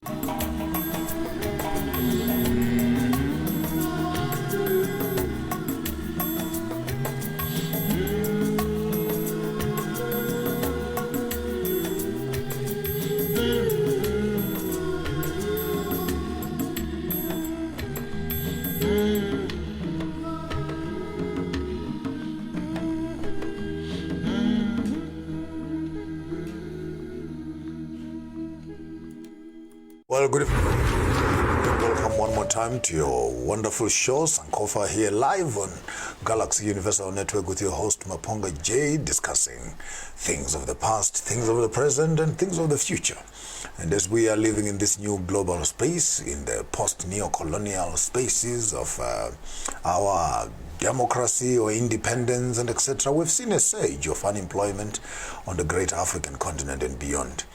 Well, good evening. Welcome one more time to your wonderful show. Sankofa here live on Galaxy Universal Network with your host Maponga J, discussing things of the past, things of the present, and things of the future. And as we are living in this new global space, in the post-neo-colonial spaces of our democracy or independence and etc., we've seen a surge of unemployment on the great African continent and beyond.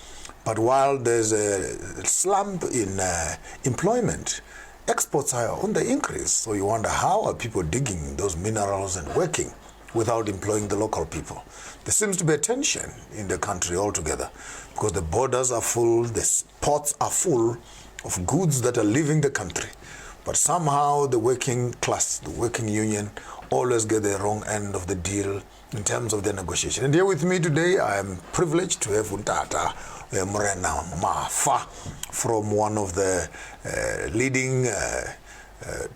But while there's a slump in employment, exports are on the increase. So you wonder, how are people digging those minerals and working without employing the local people? There seems to be a tension in the country altogether because the borders are full, the ports are full of goods that are leaving the country. But somehow the working class, the working union, always get the wrong end of the deal in terms of the negotiation. And here with me today, I am privileged to have Thapelo Mafa from one of the leading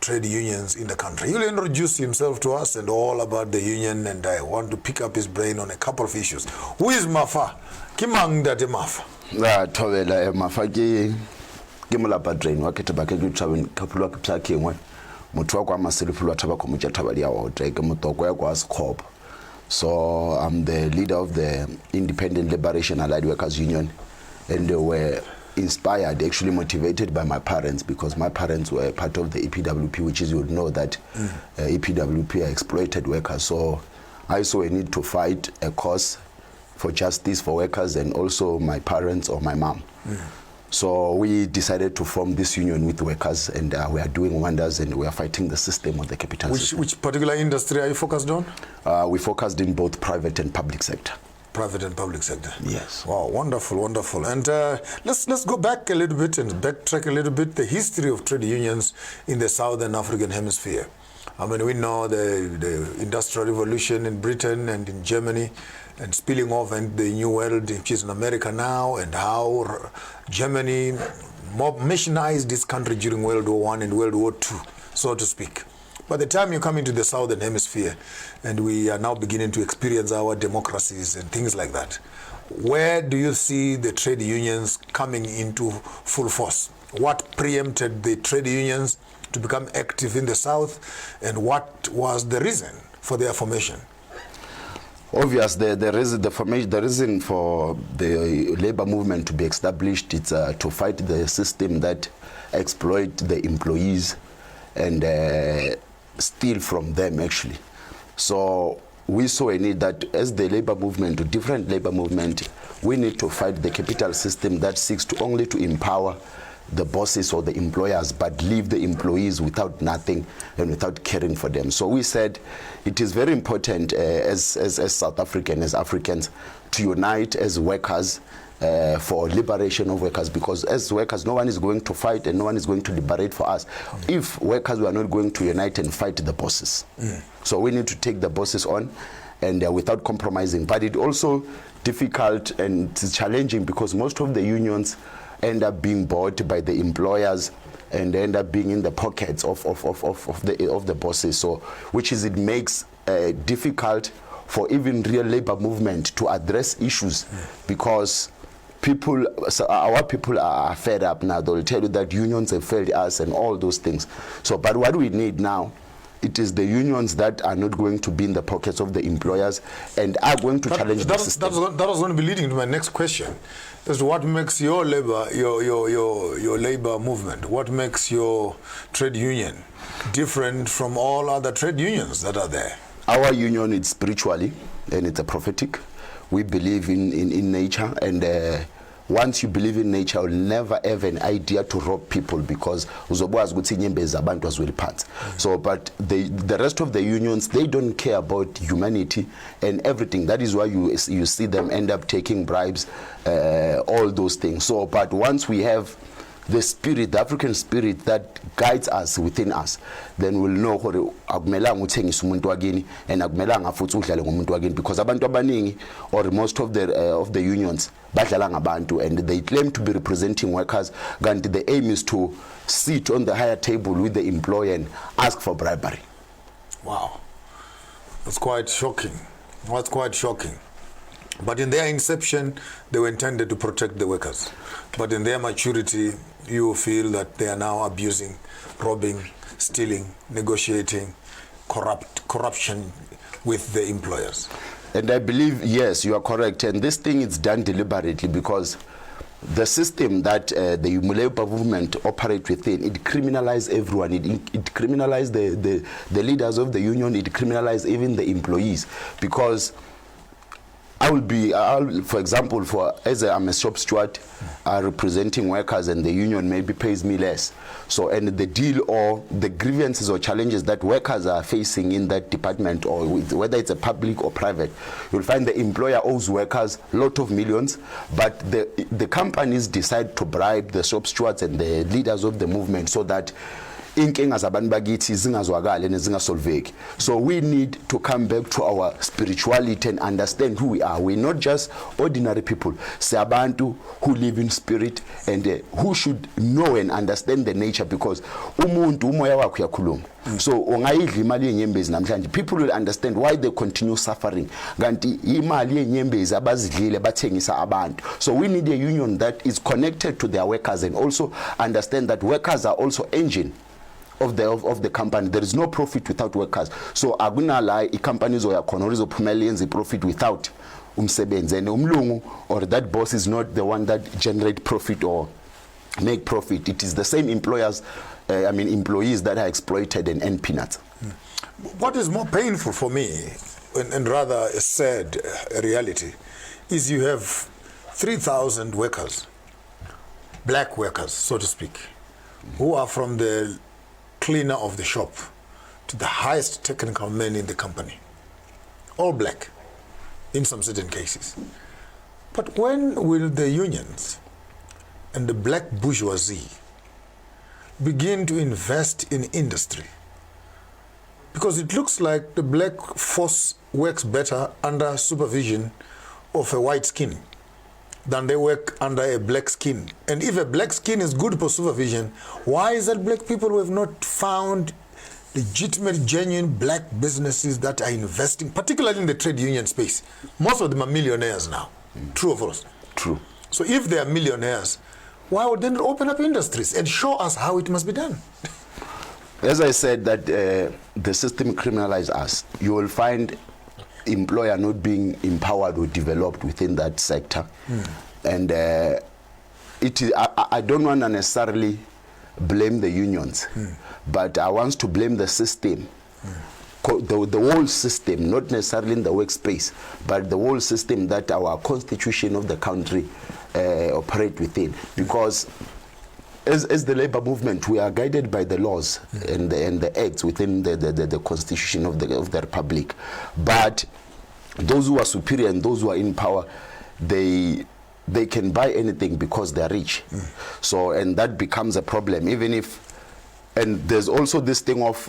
trade unions in the country. He'll introduce himself to us and all about the union, and I want to pick up his brain on a couple of issues. Who is Mafa? Kimang date Mafa? Thapelo Mafa ke molapa drain wa keteba ke tshabeng kapulwa ke psa kengwe motho wa kwa maselefulwa thaba Khomo tja thaba dia wa ke motoko ya kwa Khomo. So I'm the leader of the Independent Liberation Allied Workers Union, and they were inspired, actually motivated by my parents, because my parents were part of the EPWP, which is, you would know that EPWP are exploited workers. So I saw a need to fight a cause for justice for workers, and also my parents or my mom. So we decided to form this union with workers, and we are doing wonders, and we are fighting the system of the capital system. Which particular industry are you focused on? We focused in both private and public sector. Private and public sector. Yes. Wow, wonderful, wonderful. And let's go back a little bit and backtrack a little bit, the history of trade unions in the Southern African Hemisphere. I mean, we know the Industrial Revolution in Britain and in Germany, and spilling off in the New World, which is in America now, and how Germany missionized this country during World War I and World War II, so to speak. By the time you come into the Southern Hemisphere, and we are now beginning to experience our democracies and things like that, where do you see the trade unions coming into full force? What preempted the trade unions to become active in the South, and what was the reason for their formation? Obviously, the reason for the labor movement to be established is to fight the system that exploit the employees and steal from them, actually. So we saw a need that as the labor movement, a different labor movement, we need to fight the capital system that seeks to only to empower the bosses or the employers, but leave the employees without nothing and without caring for them. So we said it is very important as South African, as Africans, to unite as workers for liberation of workers, because as workers, no one is going to fight and no one is going to liberate for us if workers were not going to unite and fight the bosses. So we need to take the bosses on, and without compromising. But it's also difficult and it's challenging because most of the unions end up being bought by the employers and end up being in the pockets of the bosses. So, which is, it makes difficult for even real labor movement to address issues, because our people are fed up now. They'll tell you that unions have failed us and all those things. So, but what we need now, it is the unions that are not going to be in the pockets of the employers and are going to challenge the system. That was going to be leading to my next question, as to what makes your labor, your labor movement, what makes your trade union different from all other trade unions that are there? Our union is spiritually, and it's a prophetic. We believe in nature, and once you believe in nature, you'll never have an idea to rob people, because so, but the rest of the unions, they don't care about humanity and everything. That is why you see them end up taking bribes, all those things. So, but once we have the spirit, the African spirit that guides us within us, then we'll know hore akumelanga uthengisa umuntu wakini and akumelanga futhi udlale ngomuntu wakini, because abantu abaningi or most of the unions badlala ngabantu and they claim to be representing workers, kanti the aim is to sit on the higher table with the employer and ask for bribery. Wow, that's quite shocking. That's quite shocking. But in their inception, they were intended to protect the workers. But in their maturity, you feel that they are now abusing, robbing, stealing, negotiating, corruption with the employers. And I believe, yes, you are correct. And this thing is done deliberately because the system that the labor movement operate within, it criminalizes everyone. It criminalizes the leaders of the union. It criminalizes even the employees, because for example, as I'm a shop steward representing workers, and the union maybe pays me less. So, and the deal or the grievances or challenges that workers are facing in that department, or whether it's a public or private, you'll find the employer owes workers a lot of millions, but the companies decide to bribe the shop stewards and the leaders of the movement so that inkinga zabantu bakithi zingazwakali nezingasolveki. So we need to come back to our spirituality and understand who we are. We're not just ordinary people. Siyabantu who live in spirit and who should know and understand the nature, because umuntu umoya wakho uyakhuluma. So ungayidla imali yenyembezi namhlanje, people will understand why they continue suffering. Kanti imali yenyembezi abazidlile bathengisa abantu. So we need a union that is connected to their workers and also understand that workers are also engine of the company. There is no profit without workers. So akunala i-companies oyakhona izophumelela yenze profit without umsebenzi, and umlungu or that boss is not the one that generate profit or make profit. It is the same employers, employees that are exploited and earn peanuts. What is more painful for me, and rather a sad reality, is you have 3,000 workers, black workers, so to speak, who are from the cleaner of the shop to the highest technical men in the company, all black in some certain cases. But when will the unions and the black bourgeoisie begin to invest in industry? Because it looks like the black force works better under supervision of a white skin than they work under a black skin. And if a black skin is good for supervision, why is that black people who have not found legitimate, genuine black businesses that are investing, particularly in the trade union space? Most of them are millionaires now. True or false? True. So if they are millionaires, why would they not open up industries and show us how it must be done? As I said, that the system criminalizes us. You will find employer not being empowered or developed within that sector. And I don't want to necessarily blame the unions, but I want to blame the system. The whole system, not necessarily in the workspace, but the whole system that our constitution of the country operate within. Because as the labor movement, we are guided by the laws and the acts within the constitution of the republic. But those who are superior and those who are in power, they can buy anything because they are rich. So, and that becomes a problem, even if, and there's also this thing of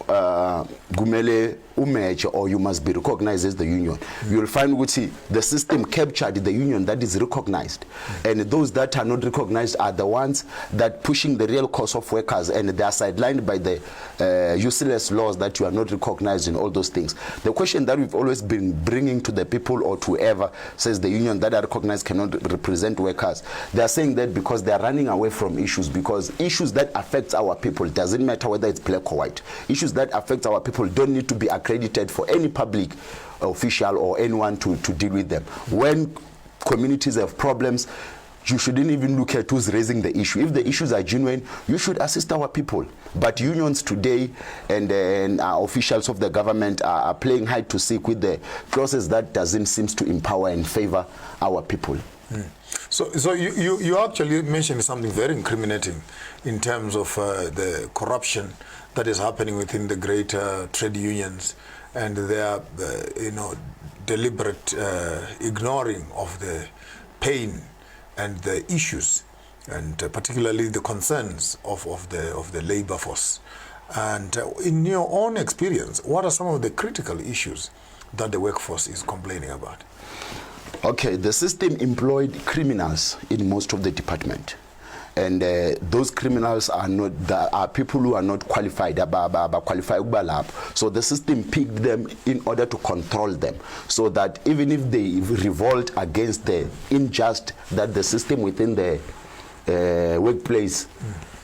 gumele umeche, or you must be recognized as the union. You'll find the system captured the union that is recognized, and those that are not recognized are the ones that pushing the real cause of workers, and they are sidelined by the useless laws that you are not recognized in all those things. The question that we've always been bringing to the people, or to whoever says the union that are recognized cannot represent workers, they are saying that because they are running away from issues, because issues that affect our people, it doesn't matter whether it's black or white. Issues that affect our people don't need to be accredited for any public official or anyone to deal with them. When communities have problems, you shouldn't even look at who's raising the issue. If the issues are genuine, you should assist our people. But unions today and officials of the government are playing hide to seek with the process that doesn't seem to empower and favor our people. So you actually mentioned something very incriminating in terms of the corruption that is happening within the greater trade unions and their deliberate ignoring of the pain and the issues and particularly the concerns of the labor force. And in your own experience, what are some of the critical issues that the workforce is complaining about? Okay, the system employed criminals in most of the department. And those criminals are people who are not qualified. So the system picked them in order to control them, so that even if they revolt against the unjust that the system within the workplace,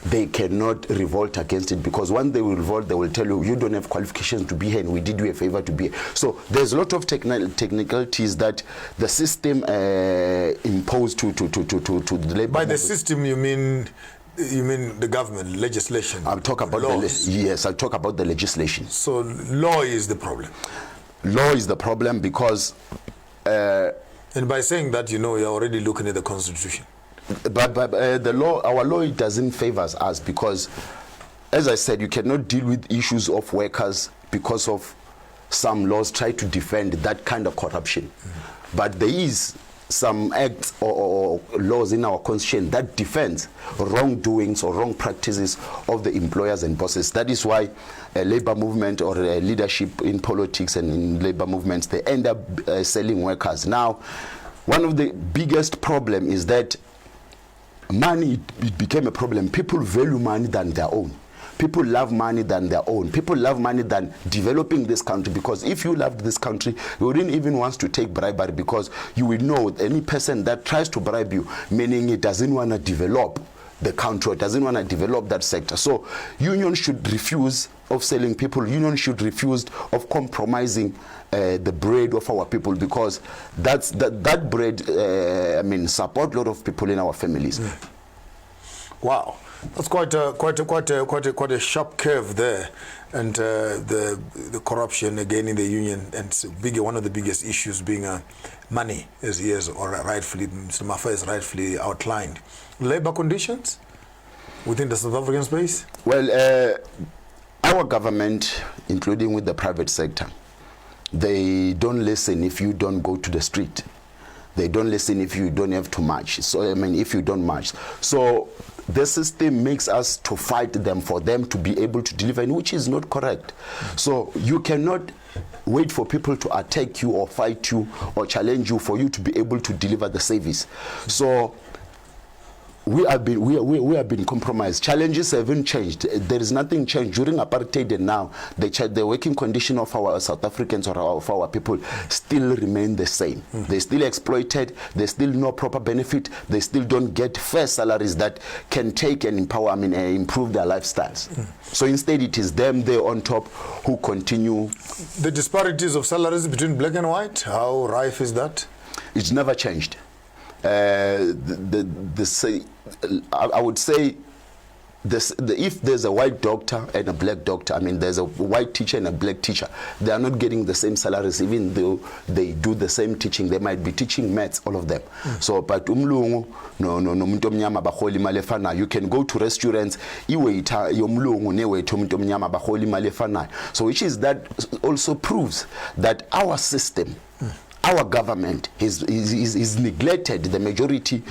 they cannot revolt against it, because when they will revolt, they will tell you, you don't have qualifications to be here and we did you a favor to be here. So there's a lot of technicalities that the system imposed to the labor. By the system, you mean the government, legislation? I'll talk about I'll talk about the legislation. So law is the problem? Law is the problem because... and by saying that, you're already looking at the Constitution. But the law, our law, it doesn't favor us, because, as I said, you cannot deal with issues of workers because of some laws try to defend that kind of corruption. But there is some acts or laws in our constitution that defends wrongdoings or wrong practices of the employers and bosses. That is why a labor movement or a leadership in politics and in labor movements, they end up selling workers. Now, one of the biggest problem is that money, it became a problem. People value money than their own. People love money than their own. People love money than developing this country, because if you loved this country, you wouldn't even want to take bribery, because you will know any person that tries to bribe you, meaning it doesn't want to develop the country, it doesn't want to develop that sector. So union should refuse of selling people. Union should refuse of compromising the bread of our people, because that bread, support a lot of people in our families. Wow, that's quite a sharp curve there, and the corruption again in the union, and one of the biggest issues being money, as he has, or rightfully, Mr. Mafa has rightfully outlined. Labor conditions within the South African space? Well, our government, including with the private sector, they don't listen if you don't go to the street. They don't listen if you don't have to march. So, if you don't march. So the system makes us to fight them for them to be able to deliver, which is not correct. So you cannot wait for people to attack you or fight you or challenge you for you to be able to deliver the service. So we have been compromised. Challenges haven't changed. There is nothing changed during apartheid, and now the working condition of our South Africans or of our people still remain the same. They're still exploited. There's still no proper benefit. They still don't get fair salaries that can take and empower, improve their lifestyles. So instead, it is them there on top who continue. The disparities of salaries between black and white, how rife is that? It's never changed. I would say if there's a white doctor and a black doctor, there's a white teacher and a black teacher, they are not getting the same salaries, even though they do the same teaching. They might be teaching maths, all of them. So, but you can go to restaurants, so which is that also proves that our system, our government is neglected the majority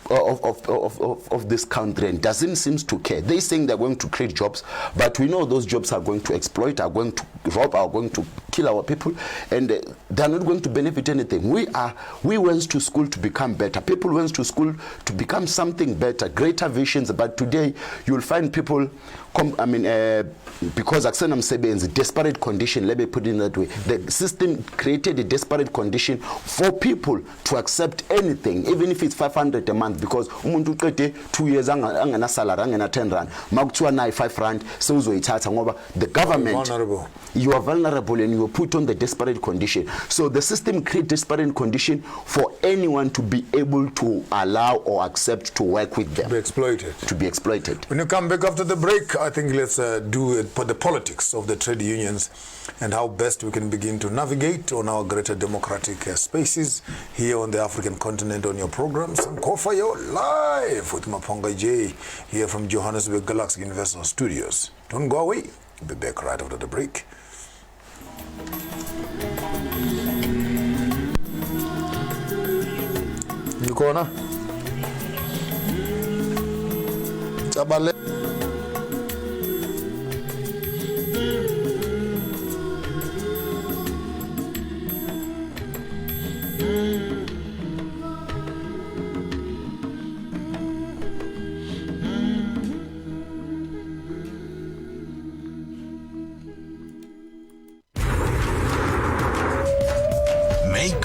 of this country and doesn't seem to care. They saying they're going to create jobs, but we know those jobs are going to exploit, are going to rob, are going to kill our people, and they're not going to benefit anything. We went to school to become better. People went to school to become something better, greater visions. But today you'll find people because Aksenam Sebe is a desperate condition, let me put it in that way. The system created a desperate condition for people to accept anything, even if it's 500 a month, because umuntu uqede 2 years angana salary angana 10 rand, makuthiwa nayi 5 rand sewuzoyithatha ngoba the government, you are vulnerable and you are put on the desperate condition. So the system creates desperate condition for anyone to be able to allow or accept to work with them. To be exploited. When you come back after the break, I think let's do the politics of the trade unions and how best we can begin to navigate on our greater democratic spaces here on the African continent on your programs. Kofayo live with Maponga J here from Johannesburg Galaxy Universal Studios. Don't go away. We'll be back right after the break. You corner? Make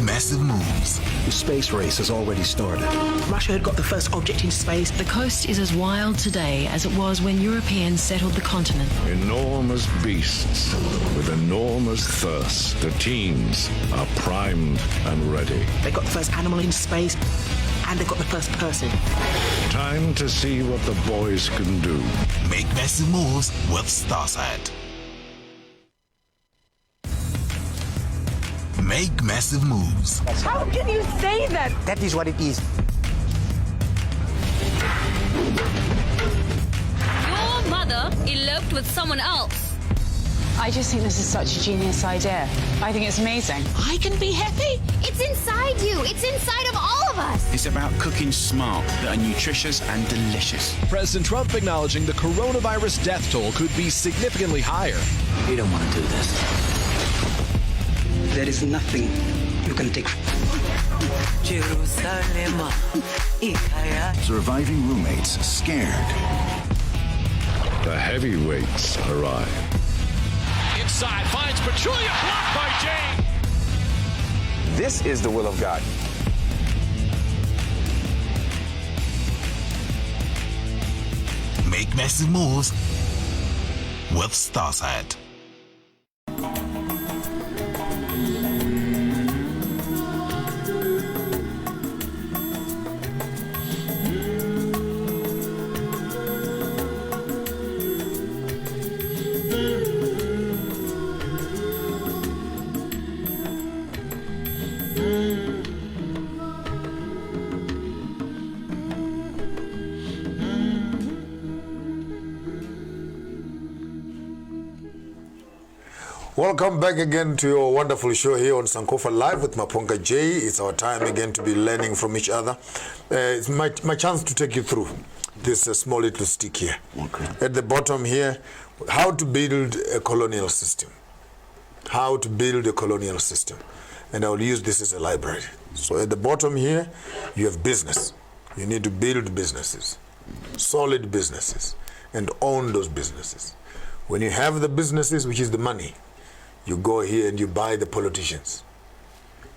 massive moves. The space race has already started. Russia had got the first object in space. The coast is as wild today as it was when Europeans settled the continent. Enormous beasts with enormous thirst. The teams are primed and ready. They got the first animal in space, and they got the first person. Time to see what the boys can do. Make massive moves with Starsat. Make massive moves. How can you say that? That is what it is. Your mother eloped with someone else. I just think this is such a genius idea. I think it's amazing. I can be happy. It's inside you. It's inside of all of us. It's about cooking smart that are nutritious and delicious. President Trump acknowledging the coronavirus death toll could be significantly higher. You don't want to do this. There is nothing you can take. Surviving roommates scared. The heavyweights arrive. Inside finds Petulia, blocked by Jane. This is the will of God. Make massive moves with Starsat. Welcome back again to your wonderful show here on Sankofa Live with Maponga J. It's our time again to be learning from each other. It's my chance to take you through this small little stick here. Okay. At the bottom here, how to build a colonial system. How to build a colonial system. And I will use this as a library. So at the bottom here, you have business. You need to build businesses, solid businesses, and own those businesses. When you have the businesses, which is the money, you go here and you buy the politicians.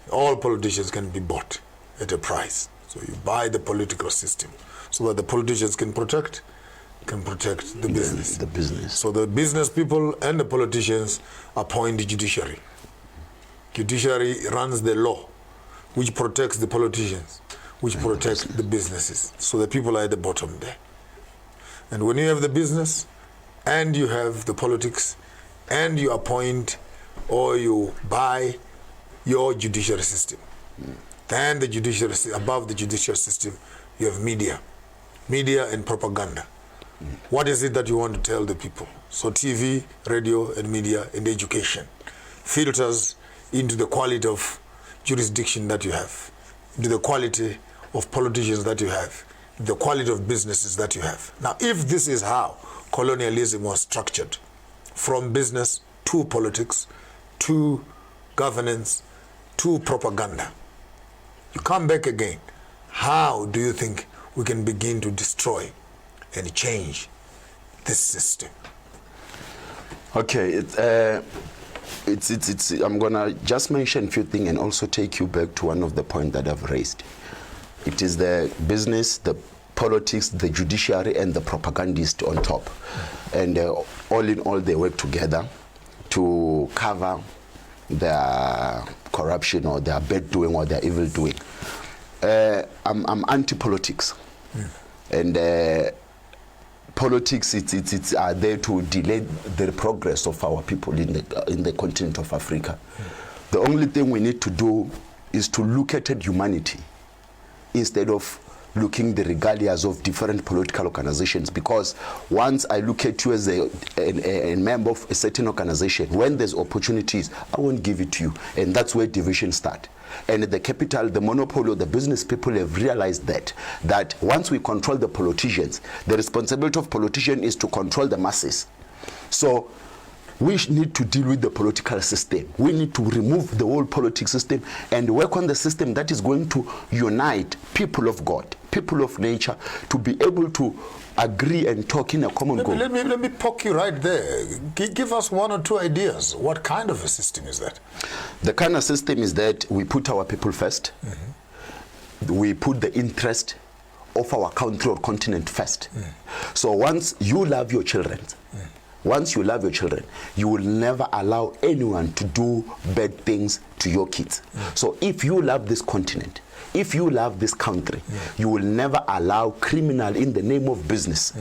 All politicians can be bought at a price. So you buy the political system so that the politicians can protect the business. The business. So the business people and the politicians appoint the judiciary. Judiciary runs the law, which protects the politicians, which protects the businesses. So the people are at the bottom there. And when you have the business and you have the politics and you appoint or you buy your judiciary system, then the judiciary, above the judiciary system, you have media and propaganda. What is it that you want to tell the people? So TV, radio, and media, and education filters into the quality of jurisdiction that you have, into the quality of politicians that you have, the quality of businesses that you have. Now, if this is how colonialism was structured, from business to politics, to governance, to propaganda, you come back again. How do you think we can begin to destroy and change this system? Okay, I'm gonna just mention a few things and also take you back to one of the points that I've raised. It is the business, the politics, the judiciary, and the propagandist on top. And all in all, they work together to cover their corruption or their bad doing or their evil doing. I'm anti-politics. And politics it's are there to delay the progress of our people in the continent of Africa. The only thing we need to do is to look at humanity instead of looking the regalias of different political organizations, because once I look at you as a member of a certain organization, when there's opportunities, I won't give it to you, and that's where division starts. And the capital, the monopoly, the business people have realized that once we control the politicians, the responsibility of politicians is to control the masses. So we need to deal with the political system. We need to remove the whole politics system and work on the system that is going to unite people of God, people of nature, to be able to agree and talk in a common goal. Let me poke you right there. Give us one or two ideas. What kind of a system is that? The kind of system is that we put our people first. We put the interest of our country or continent first. So once you love your children, once you love your children, you will never allow anyone to do bad things to your kids. So if you love this continent, if you love this country, you will never allow criminal in the name of business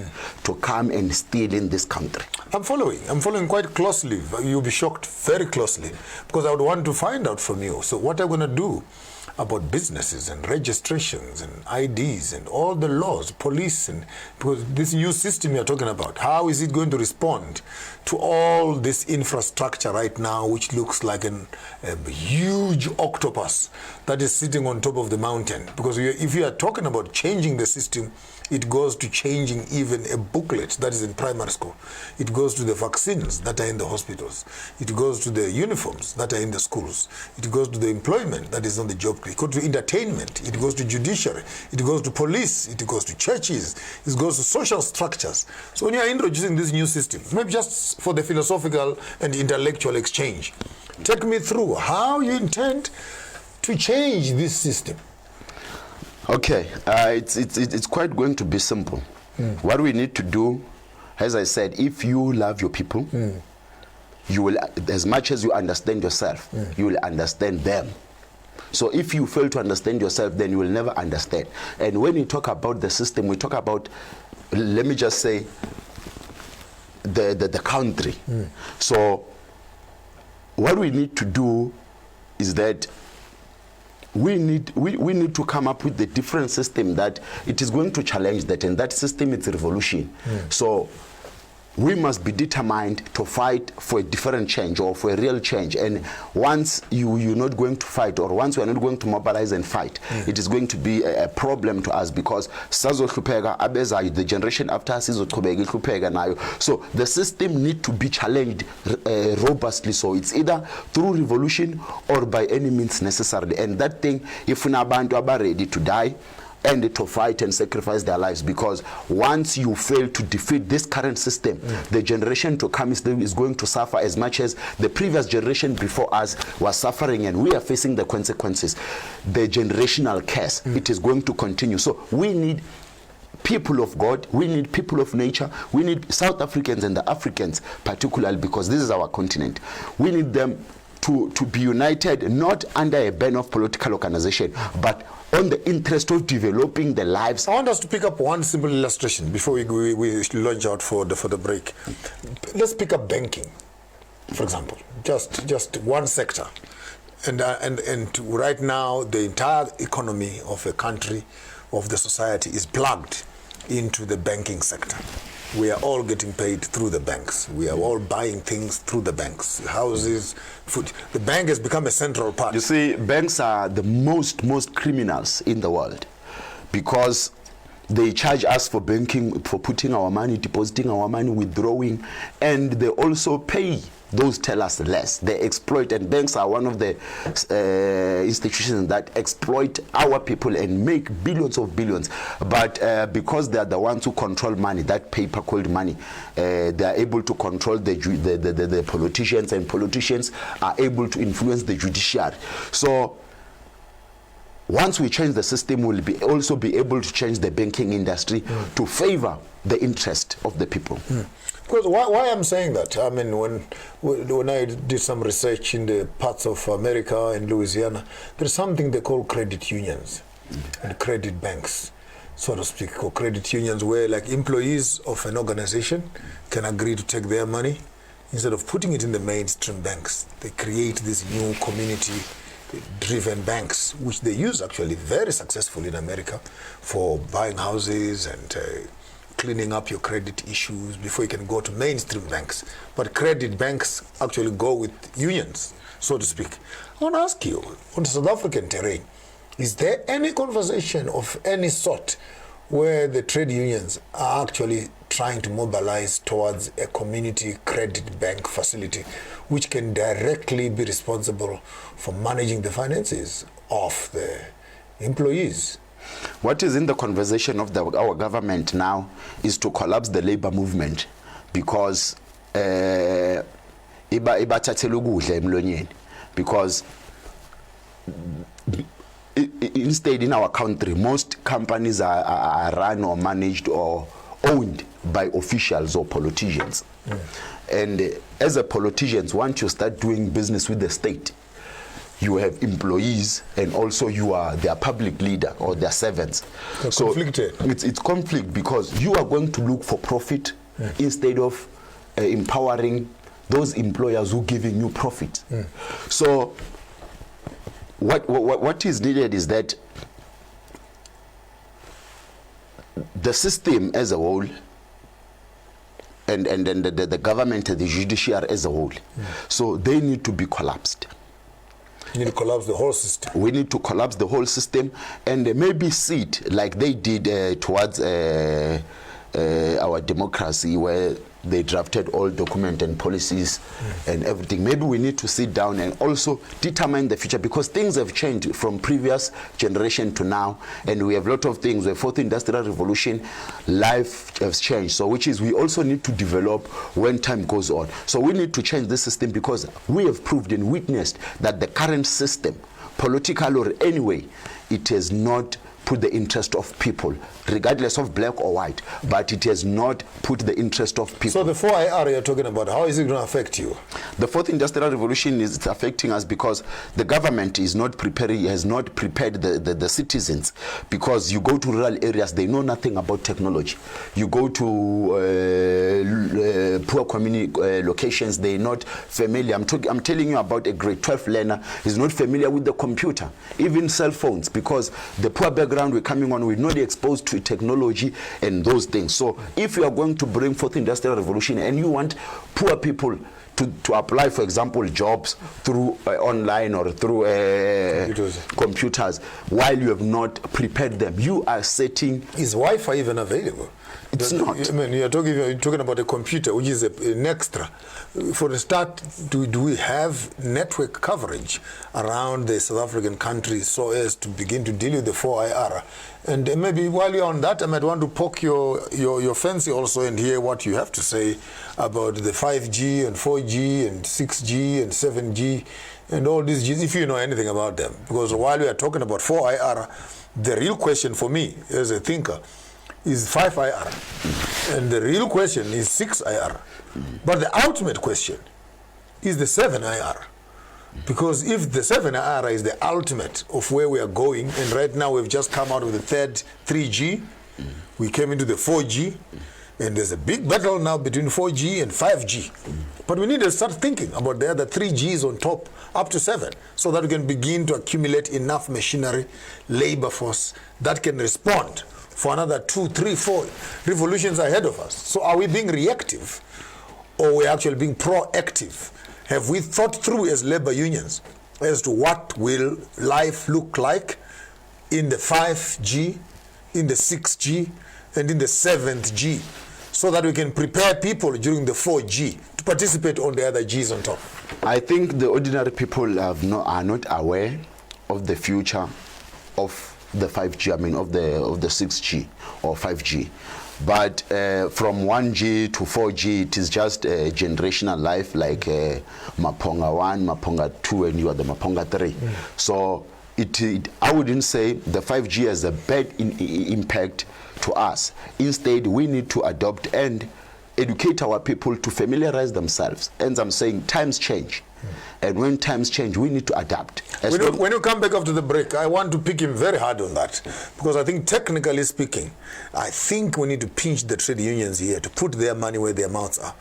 to come and steal in this country. I'm following quite closely. You'll be shocked very closely, because I would want to find out from you. So what are you going to do about businesses and registrations and IDs and all the laws, police, and because this new system you're talking about, how is it going to respond to all this infrastructure right now, which looks like a huge octopus that is sitting on top of the mountain? Because if you are talking about changing the system, it goes to changing even a booklet that is in primary school. It goes to the vaccines that are in the hospitals. It goes to the uniforms that are in the schools. It goes to the employment that is on the job. It goes to entertainment. It goes to judiciary. It goes to police. It goes to churches. It goes to social structures. So when you are introducing this new system, maybe just for the philosophical and intellectual exchange, take me through how you intend to change this system. Okay, it's quite going to be simple. What we need to do, as I said, if you love your people, you will, as much as you understand yourself, you will understand them. So if you fail to understand yourself, then you will never understand. And when we talk about the system, we talk about, let me just say, the country. So what we need to do is that we need to come up with the different system that it is going to challenge that, and that system is revolution. So we must be determined to fight for a different change or for a real change. And once you're not going to fight, or once we're not going to mobilize and fight, it is going to be a problem to us, because the generation after us is so the system need to be challenged robustly. So it's either through revolution or by any means necessarily. And that thing, if we are ready to die and to fight and sacrifice their lives, because once you fail to defeat this current system, the generation to come is going to suffer as much as the previous generation before us was suffering, and we are facing the consequences. The generational curse, it is going to continue. So we need people of God, we need people of nature, we need South Africans and the Africans particularly, because this is our continent. We need them to be united, not under a ban of political organization, but on the interest of developing the lives. I want us to pick up one simple illustration before we launch out for the break. Let's pick up banking, for example, just one sector. And right now, the entire economy of a country, of the society, is plugged into the banking sector. We are all getting paid through the banks. We are all buying things through the banks, houses, food. The bank has become a central part. You see, banks are the most criminals in the world, because they charge us for banking, for putting our money, depositing our money, withdrawing, and they also pay those tellers less. They exploit, and banks are one of the institutions that exploit our people and make billions of billions. But because they are the ones who control money, that paper called money, they are able to control the politicians, and politicians are able to influence the judiciary. So once we change the system, we'll also be able to change the banking industry to favor the interest of the people. Because why I'm saying that, I mean, when I did some research in the parts of America and Louisiana, there's something they call credit unions and credit banks, so to speak, or credit unions, where like employees of an organization can agree to take their money instead of putting it in the mainstream banks. They create these new community-driven banks, which they use actually very successfully in America for buying houses and cleaning up your credit issues before you can go to mainstream banks. But credit banks actually go with unions, so to speak. I want to ask you, on South African terrain, is there any conversation of any sort where the trade unions are actually trying to mobilize towards a community credit bank facility which can directly be responsible for managing the finances of the employees? What is in the conversation of our government now is to collapse the labor movement, because because instead in our country most companies are run or managed or owned by officials or politicians. And as a politicians, once you start doing business with the state, you have employees and also you are their public leader or their servants. So conflicted. It's conflict, because you are going to look for profit instead of empowering those employers who are giving you profit. So what is needed is that the system as a whole and the government and the judiciary as a whole, so they need to be collapsed. You need to collapse the whole system. We need to collapse the whole system and maybe sit like they did towards our democracy, where they drafted all documents and policies and everything. Maybe we need to sit down and also determine the future, because things have changed from previous generation to now, and we have a lot of things. The fourth industrial revolution, life has changed. So which is we also need to develop when time goes on. So we need to change this system, because we have proved and witnessed that the current system, political or anyway, it has not put the interest of people, regardless of black or white, but it has not put the interest of people. So the 4IR you're talking about, how is it going to affect you? The fourth industrial revolution is affecting us because the government is not preparing, has not prepared the citizens, because you go to rural areas, they know nothing about technology. You go to poor community locations, they're not familiar. I'm telling you about a grade 12 learner is not familiar with the computer, even cell phones, because the poor background we're coming on, we're not exposed to technology and those things. So if you are going to bring fourth industrial revolution and you want poor people to apply, for example, jobs through online or through computers, while you have not prepared them, you are setting... Is Wi-Fi even available? It's not. I mean, you're talking about a computer, which is an extra. For the start, do we have network coverage around the South African country so as to begin to deal with the 4IR? And maybe while you're on that, I might want to poke your fancy also and hear what you have to say about the 5G and 4G and 6G and 7G and all these Gs, if you know anything about them. Because while we are talking about 4IR, the real question for me as a thinker is 5IR, and the real question is 6IR. But the ultimate question is the 7IR. Because if the 7IR is the ultimate of where we are going, and right now we've just come out with the third 3G, we came into the 4G, and there's a big battle now between 4G and 5G. But we need to start thinking about the other 3Gs on top, up to 7, so that we can begin to accumulate enough machinery, labor force, that can respond for another 2, 3, 4 revolutions ahead of us. So are we being reactive, or are we actually being proactive? Have we thought through as labor unions as to what will life look like in the 5G, in the 6G, and in the 7th G, so that we can prepare people during the 4G to participate on the other Gs on top? I think the ordinary people are not aware of the future of the 5G, I mean of the 6G or 5G. But from 1G to 4G, it is just a generational life, like Maponga 1, Maponga 2, and you are the Maponga 3. So I wouldn't say the 5G has a bad impact to us. Instead, we need to adopt and educate our people to familiarize themselves. And I'm saying times change. And when times change, we need to adapt. When you come back after the break, I want to pick him very hard on that, because I think technically speaking, I think we need to pinch the trade unions here to put their money where their mouths are.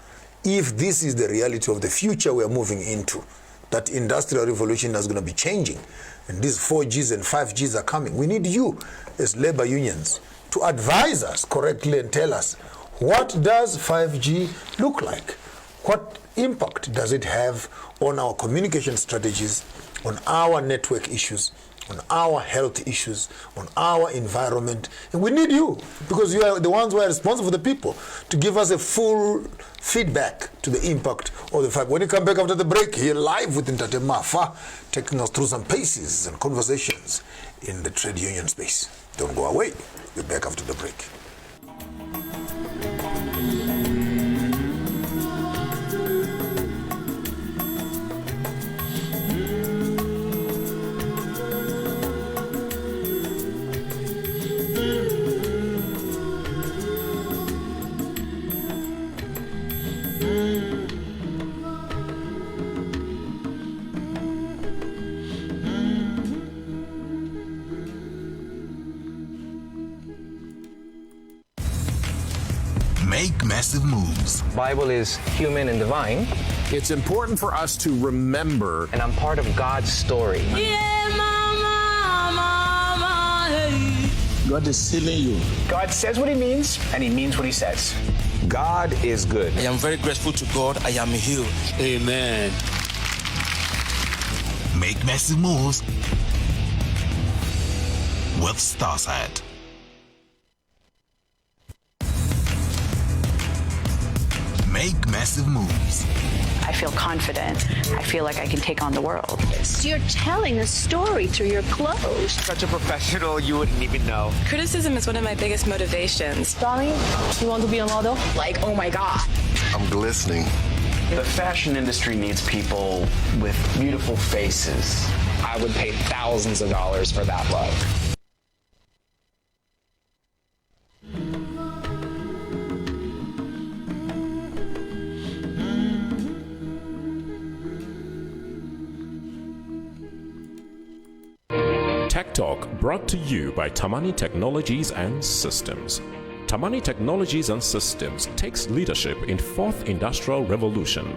If this is the reality of the future we are moving into, that industrial revolution is going to be changing, and these 4Gs and 5Gs are coming, we need you as labor unions to advise us correctly and tell us, what does 5G look like? What impact does it have on our communication strategies, on our network issues, on our health issues, on our environment? And we need you, because you are the ones who are responsible for the people, to give us a full feedback to the impact of the 5G. When you come back after the break, here live with Thapelo Mafa, taking us through some paces and conversations in the trade union space. Don't go away. We're back after the break. Make massive moves. Bible is human and divine. It's important for us to remember. And I'm part of God's story. God is sealing you. God says what he means, and he means what he says. God is good. I am very grateful to God. I am healed. Amen. Make massive moves with Starsight. Make massive moves. I feel confident. I feel like I can take on the world. You're telling a story through your clothes. Such a professional, you wouldn't even know. Criticism is one of my biggest motivations. Darling, you want to be a model? Like, oh my God. I'm glistening. The fashion industry needs people with beautiful faces. I would pay thousands of dollars for that love. Tech Talk brought to you by Tamani Technologies and Systems. Tamani Technologies and Systems takes leadership in fourth industrial revolution.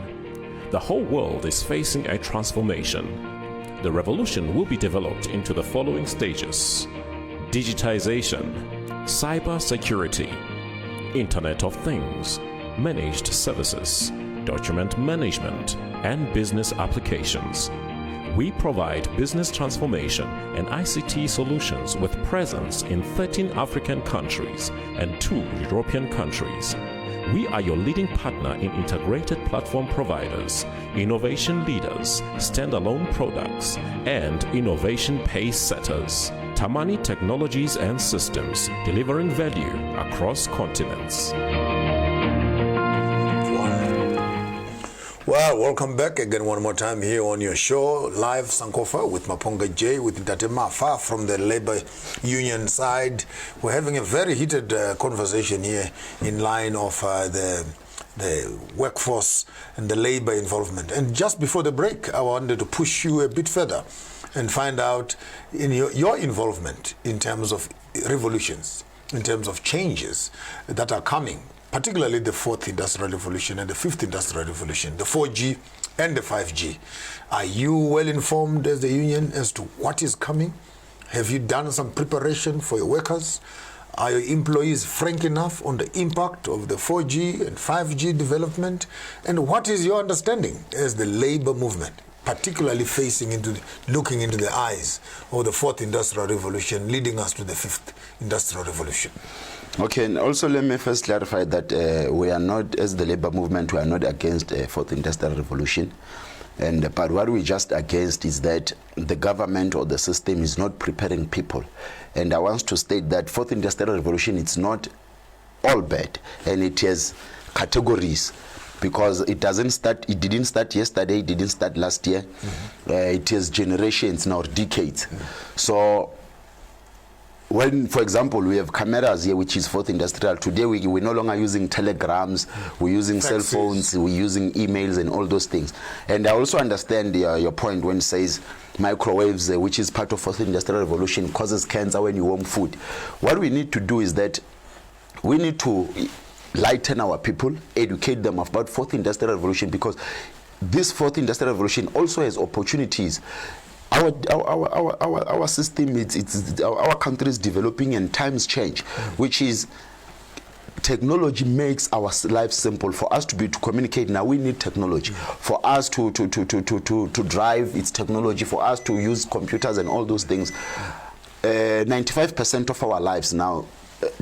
The whole world is facing a transformation. The revolution will be developed into the following stages: digitization, cyber security, Internet of Things, managed services, document management, and business applications. We provide business transformation and ICT solutions with presence in 13 African countries and 2 European countries. We are your leading partner in integrated platform providers, innovation leaders, standalone products, and innovation pace setters. Tamani Technologies and Systems, delivering value across continents. Well, welcome back again one more time here on your show, live Sankofa with Maponga J, with Thapelo Mafa from the labor union side. We're having a very heated conversation here in line of the workforce and the labor involvement. And just before the break, I wanted to push you a bit further and find out in your involvement in terms of revolutions, in terms of changes that are coming, particularly the 4th Industrial Revolution and the 5th Industrial Revolution, the 4G and the 5G. Are you well informed as the union as to what is coming? Have you done some preparation for your workers? Are your employees frank enough on the impact of the 4G and 5G development? And what is your understanding as the labor movement, particularly looking into the eyes of the 4th Industrial Revolution leading us to the 5th Industrial Revolution? Okay, and also let me first clarify that we are not, as the labor movement, we are not against a 4th Industrial Revolution. But what we're just against is that the government or the system is not preparing people. And I want to state that 4th Industrial Revolution, it's not all bad, and it has categories, because it didn't start yesterday, it didn't start last year. It has generations now, decades. So when, for example, we have cameras here, which is 4th Industrial, today we're no longer using telegrams, we're using cell phones, we're using emails and all those things. And I also understand your point when it says microwaves, which is part of 4th Industrial Revolution, causes cancer when you warm food. What we need to do is that we need to lighten our people, educate them about 4th Industrial Revolution, because this 4th Industrial Revolution also has opportunities. our system, our country is developing and times change, which is technology makes our lives simple. For us to communicate now, we need technology. For us to drive, it's technology. For us to use computers and all those things, 95% of our lives now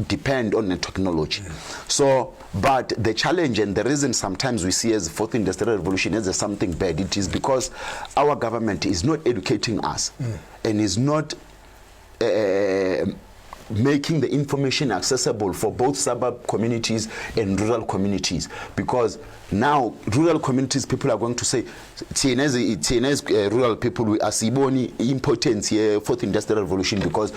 depend on the technology. So, but the challenge and the reason sometimes we see as fourth industrial revolution as something bad, it is because our government is not educating us and is not making the information accessible for both suburb communities and rural communities, because now rural communities, people are going to say TNS rural people, we are siboni importance here fourth industrial revolution, because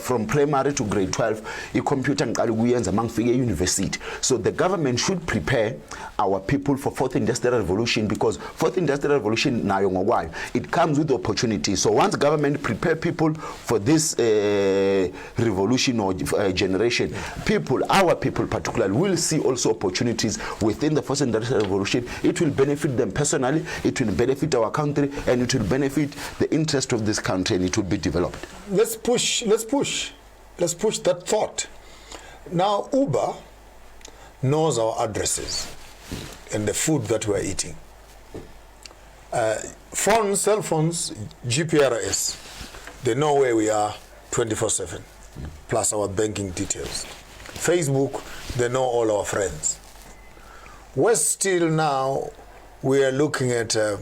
from primary to grade 12 a computer among university. So the government should prepare our people for fourth industrial revolution, because fourth industrial revolution now it comes with opportunities. So once government prepare people for this revolution or generation, our people particularly will see also opportunities within the fourth industrial revolution. It will benefit them personally, it will benefit our country, and it will benefit the interest of this country, and it will be developed. Let's push that thought. Now Uber knows our addresses and the food that we're eating. Cell phones, GPRS, they know where we are 24/7, plus our banking details. Facebook, they know all our friends. We're still now, we are looking at the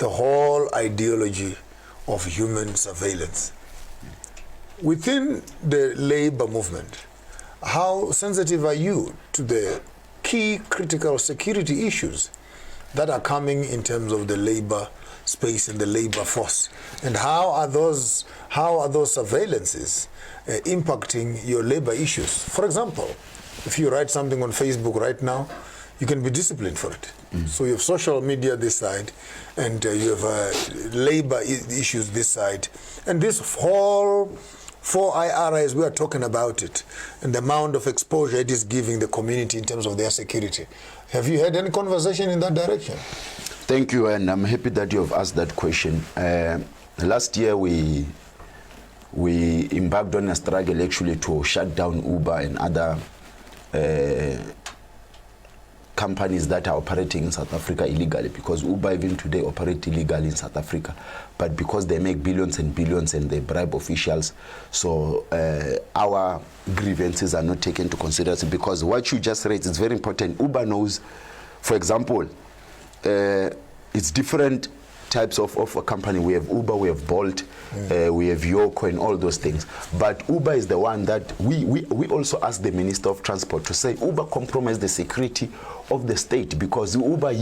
whole ideology of human surveillance. Within the labor movement, how sensitive are you to the key critical security issues that are coming in terms of the labor space and the labor force? And how are those surveillances impacting your labor issues? For example, if you write something on Facebook right now, you can be disciplined for it. So you have social media this side, and you have labor issues this side. And this whole 4 IRAs, we are talking about it, and the amount of exposure it is giving the community in terms of their security. Have you had any conversation in that direction? Thank you, and I'm happy that you have asked that question. Last year we embarked on a struggle actually to shut down Uber and other companies that are operating in South Africa illegally, because Uber even today operate illegally in South Africa, but because they make billions and billions and they bribe officials, so our grievances are not taken into consideration. Because what you just raised is very important. Uber knows, for example, it's different types of a company. We have Uber, we have Bolt, we have Yoko and all those things. But Uber is the one that we also ask the Minister of Transport to say Uber compromised the security of the state, because Uber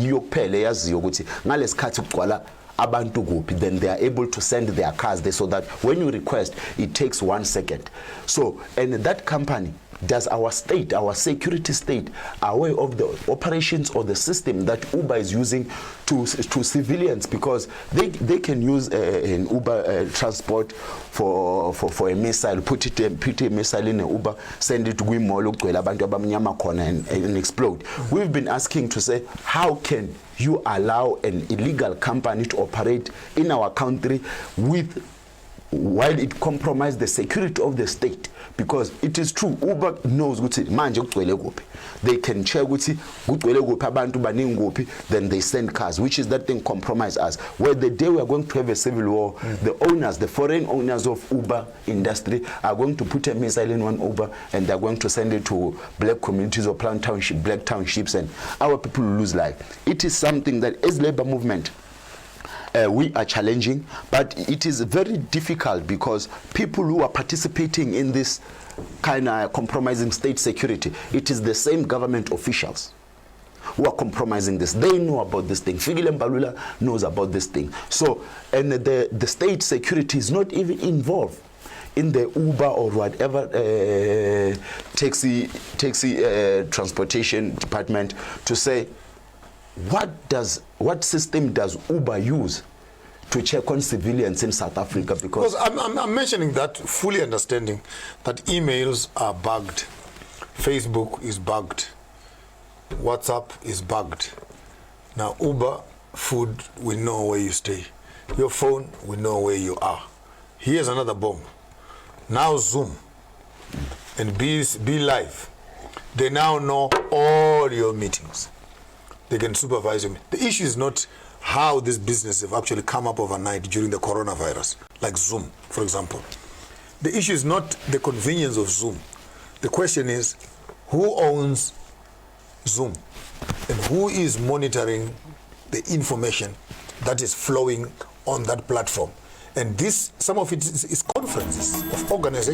abantu kuphi, then they are able to send their cars there, so that when you request, it takes 1 second. So, and that company, does our state, our security state, aware of the operations or the system that Uber is using to civilians? Because they can use an Uber transport for a missile, put a missile in an Uber, send it to Guimolo, and explode. We've been asking to say, how can you allow an illegal company to operate in our country while it compromises the security of the state? Because it is true, Uber knows they can check then they send cars, which is that thing compromise us. Where the day we are going to have a civil war, the owners, the foreign owners of Uber industry are going to put a missile in one Uber, and they're going to send it to black communities or black townships, and our people lose life. It is something that as labor movement, we are challenging, but it is very difficult, because people who are participating in this kind of compromising state security, it is the same government officials who are compromising this. They know about this thing. Figile Mbalula knows about this thing. So, and the state security is not even involved in the Uber or whatever taxi transportation department to say, what system does Uber use to check on civilians in South Africa? Because I'm mentioning that, fully understanding that emails are bugged, Facebook is bugged, WhatsApp is bugged. Now Uber, food, we know where you stay. Your phone, we know where you are. Here's another bomb. Now Zoom and be live. They now know all your meetings. They can supervise you. The issue is not how this business have actually come up overnight during the coronavirus, like Zoom, for example. The issue is not the convenience of Zoom. The question is, who owns Zoom? And who is monitoring the information that is flowing on that platform? And this, some of it is conferences of organizations.